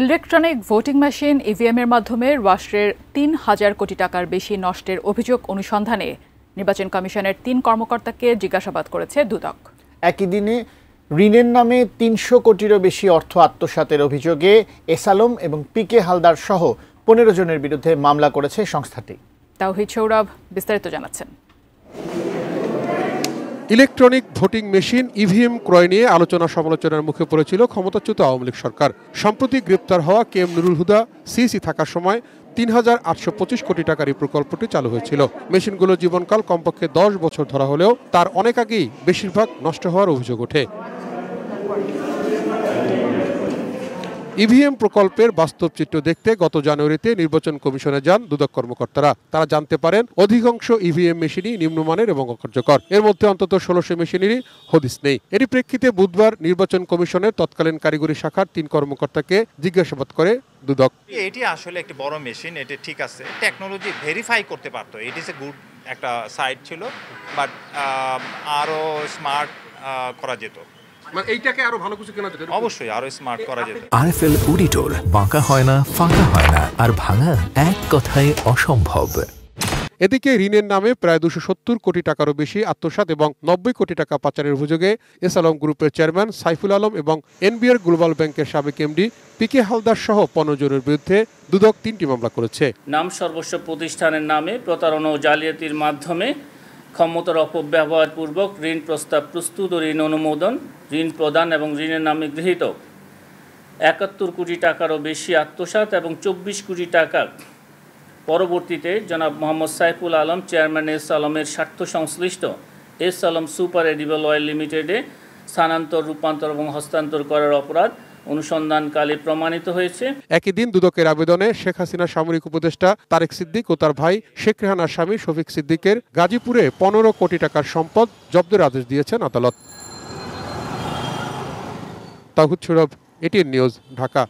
Electronic voting machine EVM এর মাধ্যমে রাষ্ট্রের ৩,০০০ কোটি টাকার বেশি নষ্টের অভিযোগ অনুসন্ধানে নির্বাচন কমিশনের ৩ কর্মকর্তাকে জিজ্ঞাসাবাদ করেছে দুদক। একই দিনে ঋণের নামে ৩০০ কোটিরও বেশি অর্থ আত্মসাতের অভিযোগে এস আলম এবং পিকে হালদার সহ ১৫ জনের বিরুদ্ধে মামলা করেছে সংস্থাটি। তাওহিদ সৌরভ বিস্তারিত জানাচ্ছেন। ইলেকট্রনিক ভোটিং মেশিন ইভিএম ক্রয় নিয়ে আলোচনা সমালোচনার মুখে পড়েছিল ক্ষমতাচ্যুত আওয়ামী লীগ সরকার। সম্প্রতি গ্রেপ্তার হওয়া কেএম নুরুল হুদা সিইসি থাকার সময় ৩,৮২৫ কোটি টাকার এই প্রকল্পটি চালু হয়েছিল। মেশিনগুলোর জীবনকাল কমপক্ষে ১০ বছর ধরা হলেও তার অনেক আগেই বেশিরভাগ নষ্ট হওয়ার অভিযোগ ওঠে। ইভিএম প্রকল্পের বাস্তব চিত্র দেখতে গত জানুয়ারিতে নির্বাচন কমিশনে যান দুদক কর্মকর্তারা। তারা জানতে পারেন অধিকাংশ ইভিএম মেশিনই নিম্নমানের এবং অকার্যকর। এর মধ্যে অন্তত ১৬০০ মেশিনেরই হদিস নেই। এরই প্রেক্ষিতে বুধবার নির্বাচন কমিশনের তৎকালীন কারিগরি শাখার ৩ কর্মকর্তাকে জিজ্ঞাসাবাদ করে দুদক। এটি আসলে একটি বড় মেশিন, এটি ঠিক আছে, টেকনোলজি ভেরিফাই করতে পারতো, ইট ইজ এ গুড একটা সাইট ছিল, বাট আরো স্মার্ট করা যেত। মানে এইটাকে আরো ভালো কিছু কেনা যেত, অবশ্যই আরো স্মার্ট করা যেত। আরএফএল অডিটর, বাঁকা হয় না, ফাঁকা হয় না, আর ভাঙা এক কথায় অসম্ভব। এদিকে ঋণের নামে প্রায় ২৭০ কোটি টাকারও বেশি আত্মসাৎ এবং ৯০ কোটি টাকা পাচারের অভিযোগে এস আলম গ্রুপের চেয়ারম্যান সাইফুল আলম এবং এনবিআর গ্লোবাল ব্যাংকের সাবেক এমডি পিকে হালদার সহ ১৫ জনের বিরুদ্ধে দুদক ৩টি মামলা করেছে। নাম সর্বস্ব প্রতিষ্ঠানের নামে প্রতারণা ও জালিয়াতির মাধ্যমে ক্ষমতার অপব্যবহার পূর্বক ঋণ প্রস্তাব প্রস্তুত ও ঋণ অনুমোদন, ঋণ প্রদান এবং ঋণের নামে গৃহীত ৭১ কোটি টাকারও বেশি আত্মসাৎ এবং ২৪ কোটি টাকা পরবর্তীতে জনাব মোহাম্মদ সাইফুল আলম চেয়ারম্যান এস আলমের স্বার্থ সংশ্লিষ্ট S Alam super edible oil লিমিটেডে স্থানান্তর, রূপান্তর এবং হস্তান্তর করার অপরাধ অনুসন্ধানকালে প্রমাণিত হয়েছে। একই দিন দুদকের আবেদনে শেখ হাসিনা সামরিক উপদেষ্টা তারেক সিদ্দিক ও তার ভাই শেখ রেহানার স্বামী শফিক সিদ্দিকের গাজীপুরে ১৫ কোটি টাকার সম্পদ জব্দের আদেশ দিয়েছেন আদালত। তাওহিদ সৌরভ, এটিএন নিউজ, ঢাকা।